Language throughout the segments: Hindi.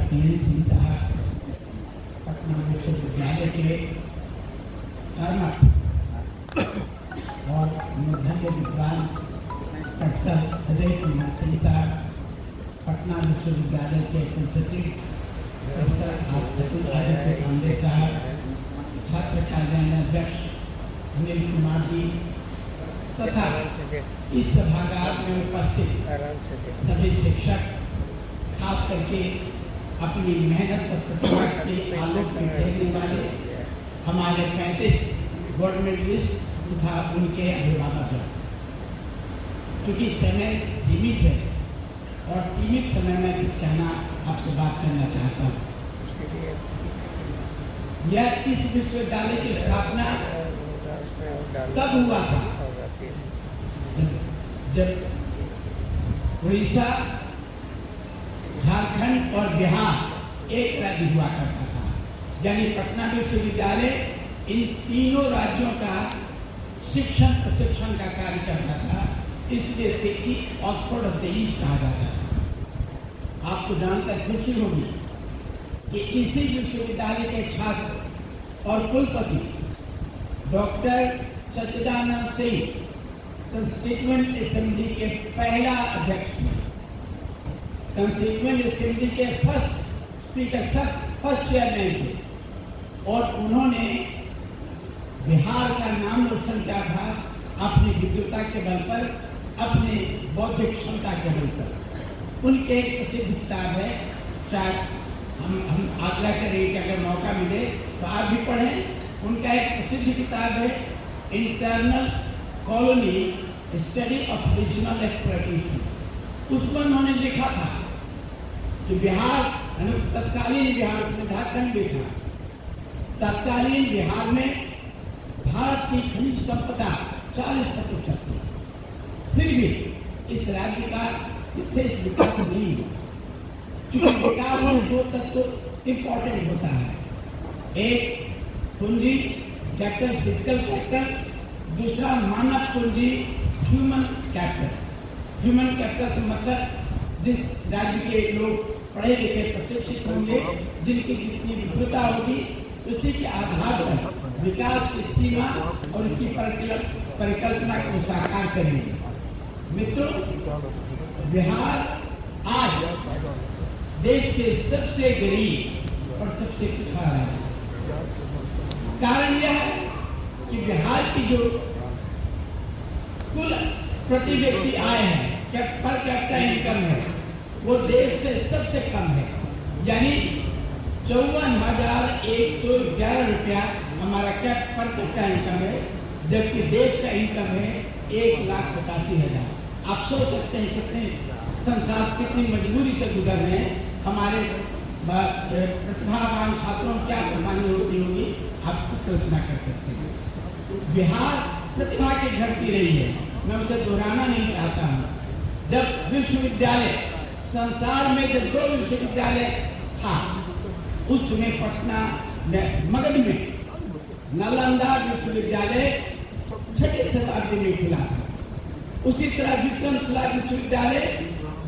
पीएन सिंह साहब पटना विश्वविद्यालय के कर्मठ और मूर्धन्य विद्वान प्रोफेसर अजय कुमार सिंह साहब, पटना विश्वविद्यालय के कुलसचिव प्रोफेसर अतुल आदित्य पांडे साहब, छात्र कल्याण अध्यक्ष अनिल कुमार जी तथा इस सभागार में उपस्थित सभी शिक्षक, खास करके अपनी मेहनत और प्रतिभा के आलोक में खेलने वाले हमारे 35 गोल्ड मेडलिस्ट तथा उनके अभिभावक। क्योंकि समय सीमित है और सीमित समय में कुछ कहना आपसे बात करना चाहता हूँ। यह इस विश्वविद्यालय की स्थापना तब हुआ था जब उड़ीसा, झारखंड और बिहार एक राज्य हुआ करता था। यानी पटना विश्वविद्यालय इन तीनों राज्यों का शिक्षण प्रशिक्षण का कार्य करता था, इसलिए इसे ऑक्सफोर्ड ऑफ द ईस्ट कहा जाता था। आपको जानकर खुशी होगी कि इसी विश्वविद्यालय के छात्र और कुलपति डॉक्टर सच्चिदानंद सिंह कंस्टिट्यूएंट असेंबली के पहला अध्यक्ष थे, कंस्टिट्यूएंट असेंबली के फर्स्ट स्पीकर, फर्स्ट चेयरमैन थे और उन्होंने बिहार का नाम रोशन किया था अपनी विद्वता के बल पर, अपने बौद्धिक क्षमता के बल पर। उनके एक प्रसिद्ध किताब है, शायद हम आग्रह करेंगे कि अगर मौका मिले तो आप भी पढ़ें। उनका एक प्रसिद्ध किताब है internal colony study of regional expertise. उसमें उन्होंने लिखा था कि बिहार, तत्कालीन बिहार, उसमें झारखंड भी था, तत्कालीन बिहार में भारत की खनिज संपदा 40% थी, फिर भी इस राज्य का विशेष विकास नहीं हुआ। क्योंकि विकास में दो तत्व इम्पोर्टेंट होता है, एक पूंजी कैपिटल, फिजिकल कैपिटल, दूसरा मानव पूंजी ह्यूमन कैपिटल। ह्यूमन कैपिटल से मतलब जिस राज्य के लोग पढ़े लिखे प्रशिक्षित होंगे, जिनकी जितनी विद्वता होगी, उसी के आधार पर विकास की सीमा और इसकी परिकल्पना को साकार करेंगे। मित्रों, बिहार आज देश के सबसे गरीब और सबसे पिछड़ा राज्य। कारण यह है कि बिहार की जो कुल प्रति व्यक्ति आय है, पर कैपिटा इनकम है, वो देश से सबसे कम है। यानी 54,111 रुपया हमारा पर कैपिटा इनकम है, जबकि देश का इनकम है 1,85,000। आप सोच सकते हैं कितने संसार कितनी मजबूरी से गुजर रहे हैं। हमारे प्रतिभावान छात्रों को क्या परेशानी होती होगी, आप कल्पना कर सकते हैं। बिहार प्रतिभा की धरती रही है, मैं उसे दोहराना नहीं चाहता हूँ। जब विश्वविद्यालय संसार में जब 2 विश्वविद्यालय था, उस समय पटना मगध में नालंदा विश्वविद्यालय 6वीं शताब्दी में खुला था। उसी तरह विक्रमशिला विश्वविद्यालय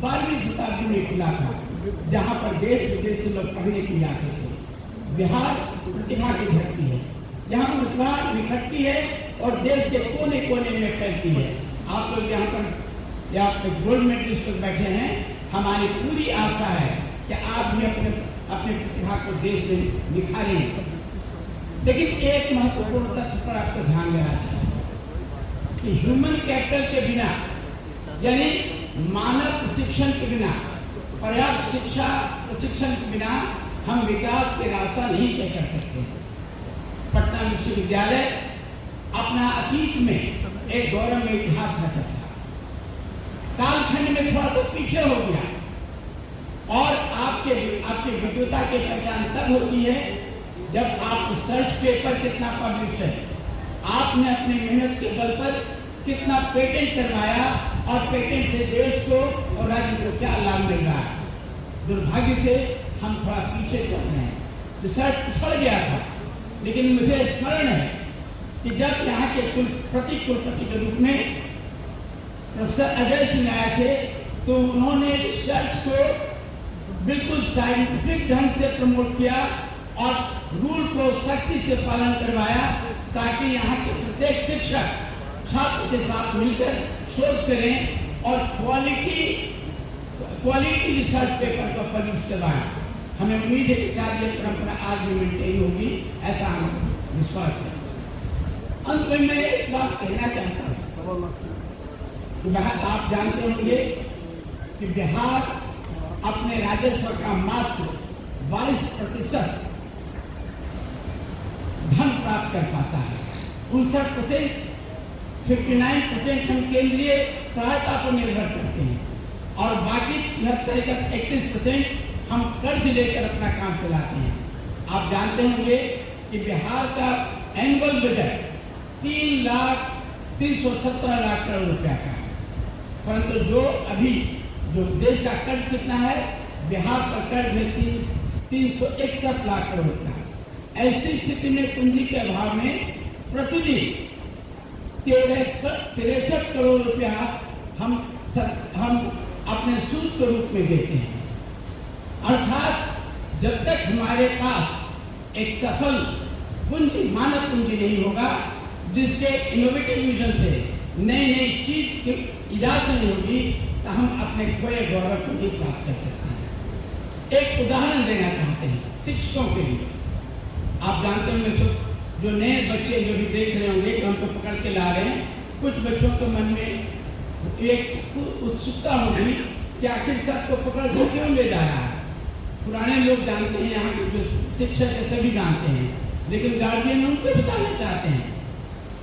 12वीं शताब्दी में खुला था, जहाँ पर देश विदेश से लोग पढ़ने के लिए आते थे। बिहार प्रतिभा की धरती है, यहाँ प्रतिभा निखरती है और देश के कोने कोने में फैलती है। आप लोग यहाँ पर गोल्ड मेडलिस्ट पर बैठे हैं, हमारी पूरी आशा है कि आप भी अपने प्रतिभा को देश में निखारें। लेकिन एक महत्वपूर्ण तथ्य पर आपको ध्यान देना चाहिए कि ह्यूमन कैपिटल के बिना, यानी मानव प्रशिक्षण के बिना, पर्याप्त शिक्षा प्रशिक्षण के बिना हम विकास के रास्ता नहीं तय कर सकते। पटना विश्वविद्यालय अपना अतीत में एक गौरवमय इतिहास रचा था, कालखंड में थोड़ा सा पीछे हो गया। और आपके विद्वता की पहचान तब होती है जब आप सर्च पेपर कितना पब्लिश है, आपने अपनी मेहनत के बल पर कितना पेटेंट करवाया और पेटेंट से देश को और राज्य को क्या लाभ मिल रहा है। दुर्भाग्य से हम थोड़ा पीछे चल रहे हैं, रिसर्च पिछड़ गया था। लेकिन मुझे स्मरण है कि जब यहाँ के कुलपति के रूप में प्रोफेसर अजय सिंह आए थे, तो उन्होंने रिसर्च को बिल्कुल साइंटिफिक ढंग से प्रमोट किया और रूल को सख्ती से पालन करवाया, ताकि यहाँ के प्रत्येक शिक्षक छात्र के साथ मिलकर शोध करें और क्वालिटी रिसर्च पेपर को पब्लिश करवाएं। हमें उम्मीद है कि शायद ये परंपरा आज भी मेंटेन होगी, ऐसा हमें विश्वास है। अंत में मैं एक बात कहना चाहता हूँ कि आप जानते होंगे कि बिहार अपने राजस्व का मात्र 22% धन प्राप्त कर पाता है। 59%, 59% हम केंद्रीय सहायता पर निर्भर करते हैं और बाकी 31% हम कर्ज लेकर अपना काम चलाते हैं। आप जानते होंगे कि बिहार का एनुअल बजट 3,17 लाख करोड़ रुपया का है, परंतु जो देश का कर्ज कितना है, बिहार का कर्ज है 361 लाख करोड़ का। ऐसी स्थिति में पूंजी के अभाव में प्रतिदिन 63 करोड़ रुपया हम अपने सूद के रूप में देते हैं। अर्थात जब तक हमारे पास एक सफल पूंजी, मानव पूंजी नहीं होगा, जिसके इनोवेटिव विजन से नई चीज की इजाद नहीं होगी, तो हम अपने खोए गौरव को नहीं प्राप्त कर सकते हैं। एक उदाहरण देना चाहते हैं शिक्षकों के लिए। आप जानते होंगे तो जो नए बच्चे जो भी देख रहे होंगे कि हमको पकड़ के ला रहे हैं, कुछ बच्चों के मन में एक उत्सुकता होगी कि आखिर सबको पकड़ के क्यों ले जा रहा है। पुराने लोग जानते हैं, यहाँ के जो शिक्षक है सभी जानते हैं, लेकिन गार्जियन उनको बताना चाहते हैं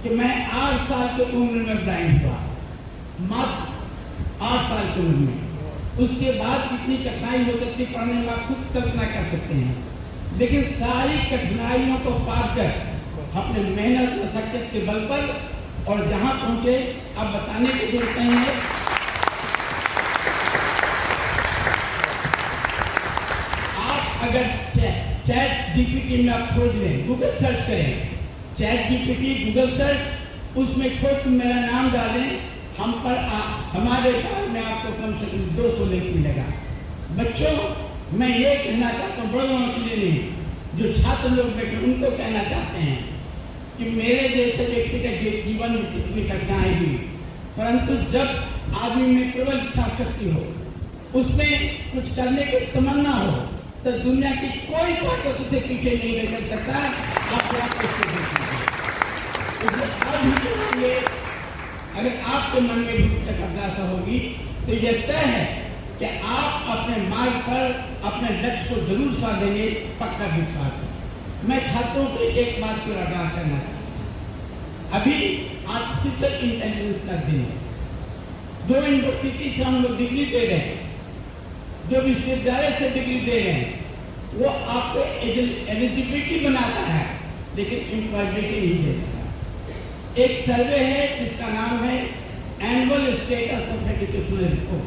कि मैं 8 साल की उम्र में ब्लाइंड हुआ, मात्र 8 साल की उम्र में। उसके बाद कितनी कठिनाई हो सकती पढ़ने में, आप खुद कल्पना कर सकते हैं। लेकिन सारी कठिनाइयों को पार कर अपने मेहनत मशक्कत के बल पर और जहां पहुंचे, अब बताने की जरूरत नहीं है। आप अगर चैट जीपीटी में आप खोज लें, गूगल सर्च करें, चैट जीपीटी गूगल सर्च, उसमें खोज मेरा नाम डालें, हम पर हमारे बारे में आपको कम से कम 200 लेख मिलेगा। बच्चों, मैं ये कहना चाहता हूँ, बड़ों के लिए नहीं, जो छात्र लोग बैठे उनको कहना चाहते हैं कि मेरे जैसे व्यक्ति का जीवन में कितनी कठिनाई हुई, परंतु जब आदमी में प्रबल इच्छा शक्ति हो, उसमें कुछ करने की तमन्ना हो, तो दुनिया की कोई ताकत उसे पीछे नहीं लेकर सकता। अगर आपके मन में भी अभिलाषा होगी तो यह तय है कि आप अपने मार्ग पर अपने लक्ष्य को जरूर साधेंगे, पक्का विश्वास है। मैं छात्रों को एक बात को आगाह करना चाहता हूँ। अभी आर्टिफिशियल इंटेलिजेंस का दिन है। जो यूनिवर्सिटी से हम लोग डिग्री दे रहे हैं, जो विश्वविद्यालय से डिग्री दे रहे हैं, वो आपको एलिजिबिलिटी बनाता है, लेकिन एम्प्लॉयबिलिटी नहीं देता। एक सर्वे है जिसका नाम है annual status of educational report.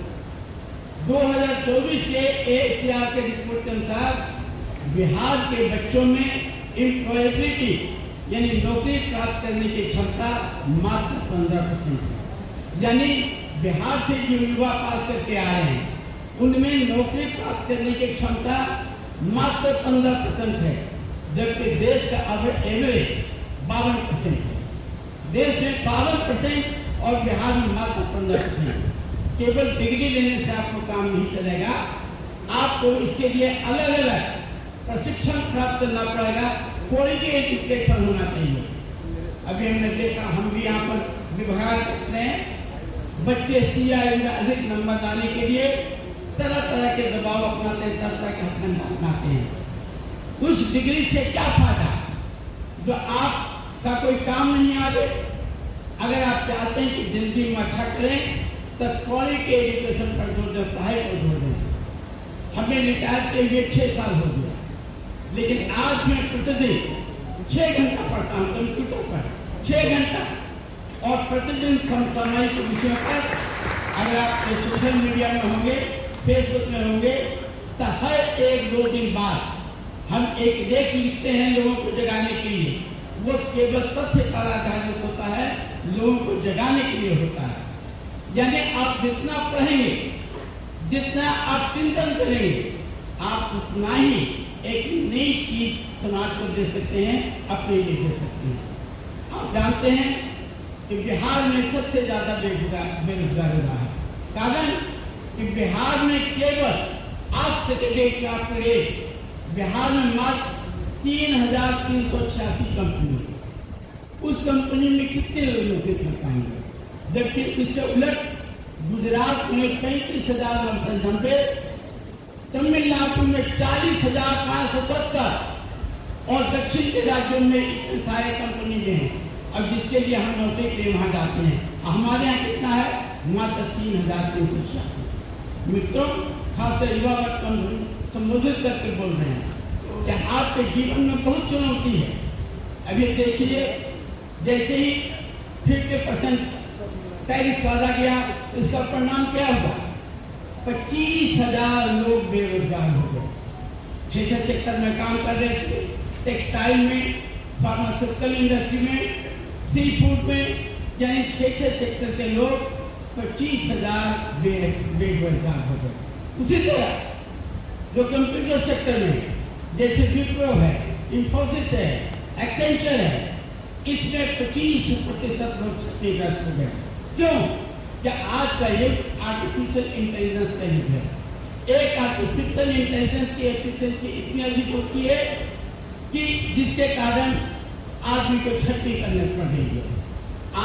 2024 के AHCR के रिपोर्ट के अनुसार बिहार के बच्चों में एम्प्लॉयबिलिटी यानी नौकरी प्राप्त करने की क्षमता मात्र 15% है। यानी बिहार से जो युवा पास करके आ रहे हैं, उनमें नौकरी प्राप्त करने की क्षमता मात्र 15% है, जबकि देश का एवरेज 52% है। देश में 52% और बिहार में मात्र 15%। केवल डिग्री लेने से आपको काम नहीं चलेगा, आपको इसके लिए अलग अलग प्रशिक्षण प्राप्त करना पड़ेगा। क्वालिटी एजुकेशन होना चाहिए। अभी हमने देखा, हम भी यहाँ पर विभाग करते हैं, बच्चे CIE में अधिक नंबर लाने के लिए तरह तरह के दबाव अपनाते हैं, तरह तरह के हथकंडा अपनाते हैं। उस डिग्री से क्या फायदा जो आपका कोई काम नहीं आवे। अगर आप चाहते हैं कि जिंदगी में अच्छा करें तो क्वालिटी एजुकेशन पर जोर दें, पढ़ाई पर जोर दें। हमें रिटायर के लिए 6 साल हो गया, लेकिन आज मैं प्रतिदिन 6 घंटा पढ़ता हूँ कंप्यूटर पर, 6 घंटा, और प्रतिदिन समसामयिक विषयों पर। अगर आप सोशल मीडिया में होंगे, फेसबुक में होंगे, तो हर 1-2 दिन बाद हम एक लेख लिखते हैं लोगों को जगाने के लिए। वो केवल तथ्य पर आधारित होता है, लोगों को जगाने के लिए होता है। यानी आप जितना पढ़ेंगे, जितना आप चिंतन करेंगे, आप उतना ही एक नई चीज समाज को दे सकते हैं, अपने लिए दे सकते हैं। आप जानते हैं कि बिहार में सबसे ज्यादा बेरोजगार हुआ है। कारण कि बिहार में केवल आज तक डेट में आपके बिहार में मात्र 3,386 कंपनी है। उस कंपनी में कितने लोग नौकरी कर पाएंगे? जबकि इसके उलट गुजरात में 35,990, तमिलनाडु में 40,570 और दक्षिण के राज्यों में इतने सारे कंपनी हैं। अब जिसके लिए हम नौकरी के लिए वहां जाते हैं, हमारे यहाँ कितना है? मात्र 3,386। मित्रों, खासकर युवा वर्ग को संबोधित करके बोल रहे हैं कि आपके जीवन में बहुत चुनौती है। अभी देखिए, जैसे ही 50% टैरिफ डाला गया, इसका परिणाम क्या हुआ? 25,000 लोग बेरोजगार हो गए। 6 सेक्टर में काम कर रहे थे, टेक्सटाइल में, फार्मास्यूटिकल इंडस्ट्री में, सी फूड में, यानी 6 सेक्टर के लोग 25,000 बेरोजगार हो गए। उसी तरह जो कंप्यूटर सेक्टर में, जैसे विप्रो है, इंफोसिस है, एक्सेंचर है, इसमें 25% लोग क्षतिग्रस्त हो गए। क्यों? क्या आज का युग आर्टिफिशियल इंटेलिजेंस का युग है। एक आर्टिफिशियल इंटेलिजेंस की एफिशिएंसी इतनी अधिक होती है कि जिसके कारण आदमी को क्षति करने पड़ रही है।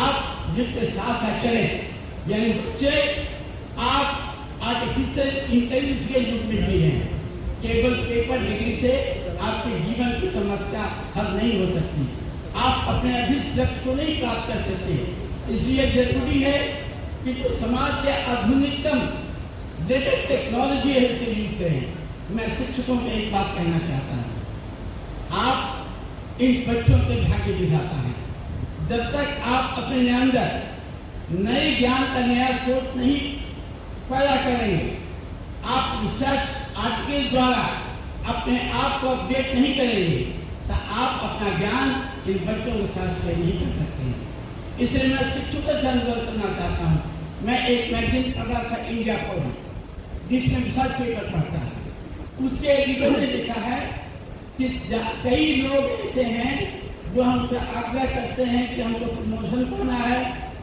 आप जिसके साथ साथ चले, यानी बच्चे, आप आर्टिफिशियल इंटेलिजेंस के युग में जी रहे हैं। केवल पेपर डिग्री से आपके जीवन की समस्या हल नहीं हो सकती। आप अपने अभिष्ट लक्ष्य को नहीं प्राप्त कर सकते। इसलिए जरूरी है कि जो समाज के आधुनिकतम लेटेस्ट टेक्नोलॉजी है, इसके यूज करें। मैं शिक्षकों को एक बात कहना चाहता हूँ, आप इन बच्चों के भाग्य विधाता हैं। जब तक आप अपने अंदर नए ज्ञान का नया सोच नहीं पैदा करेंगे, आप रिसर्च आर्टिकल द्वारा अपने आप को अपडेट नहीं करेंगे, तो आप अपना ज्ञान इन बच्चों के साथ शेयर नहीं कर सकते हैं। इसलिए मैं शिक्षकों से अनुरोध करना चाहता हूँ। मैं एक मैगजीन पढ़ रहा था, इंडिया फोरम, जिसमें रिसर्च पेपर पढ़ता है। उसके एडिटर ने लिखा है कि कई लोग ऐसे हैं जो हमसे आग्रह करते हैं कि हमको प्रमोशन पाना है,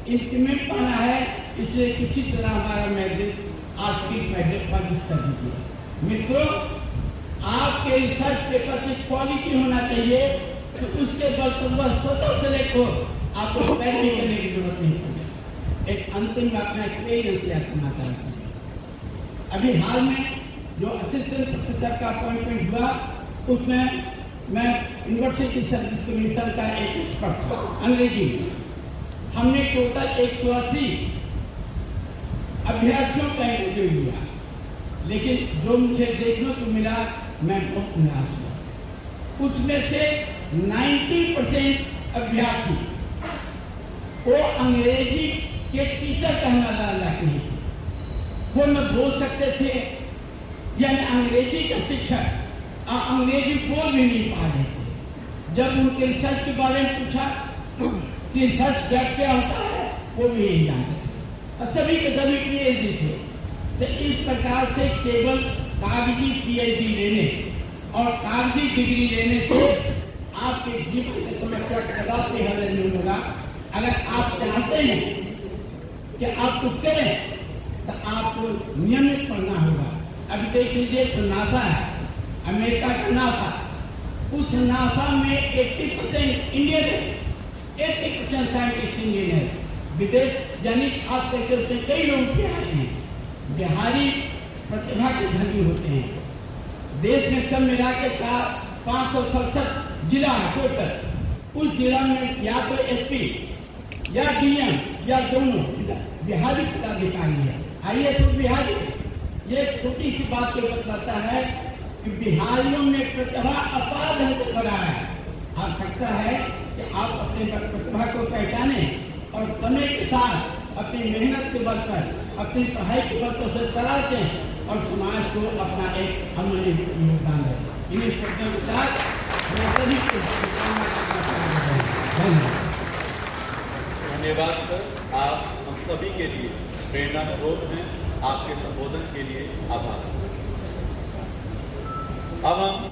इंक्रीमेंट पाना है, इसलिए किसी तरह हमारा मैगजीन आर्टिकल पहले पब्लिश कर दीजिए। मित्रों, आपके रिसर्च पेपर की क्वालिटी होना चाहिए, तो उसके बल पर वह स्वतः सेलेक्ट हो, आपको पैरवी करने की जरूरत नहीं पड़ेगी। एक अंतिम अपना एक्सपीरियंस शेयर करना चाहता हूँ। अभी हाल में जो असिस्टेंट प्रोफेसर का अपॉइंटमेंट हुआ, उसमें मैं यूनिवर्सिटी सर्विस कमीशन का एक एक्सपर्ट था अंग्रेजी में। हमने टोटल 180 अभ्यर्थियों का इंटरव्यू लिया, लेकिन जो मुझे देखने को मिला, मैं बहुत निराश हुआ। उसमें से 90% अभ्यर्थी वो अंग्रेजी के टीचर कहना लायक नहीं थे। वो न बोल सकते थे, यानी अंग्रेजी का शिक्षक अंग्रेजी बोल भी नहीं पा रहे थे। जब उनके रिसर्च के बारे में पूछा कि रिसर्च क्या होता है, वो भी नहीं जानते थे। और सभी के सभी PhD थे। तो इस प्रकार से केवल कागजी PhD लेने और कागजी डिग्री लेने से आपके जीवन की समस्या कदापि हल नहीं होगा। अगर आप चाहते हैं कि आप कुछ करें, तो आपको नियमित पढ़ना होगा। अभी देख लीजिए, तो नासा है, अमेरिका का नासा, उस नासा में 80% इंडियन है, 80% साइंटिस्ट इंडियन है। विदेश यानी खास करके उसमें कई लोग बिहारी हैं। बिहारी प्रतिभा के धनी होते हैं। देश में सब मिला के 567 जिला है टोटल। उस जिला में या तो SP या DM या दोनों बिहारी पदाधिकारी है। आइए तो बिहारी, ये छोटी सी बात के बताता है कि बिहारियों में प्रतिभा अपार ढंग से भरा है। आवश्यकता है कि आप अपने प्रतिभा को पहचाने और समय के साथ अपनी मेहनत के बल पर, अपनी पढ़ाई के बल पर से तलाशें और समाज को अपना एक अमूल्य योगदान दें। इन्हीं शब्दों के साथ मैं सभी को धन्यवाद सर, आप हम सभी के लिए प्रेरणा स्रोत हैं। आपके संबोधन के लिए आभार। अब हम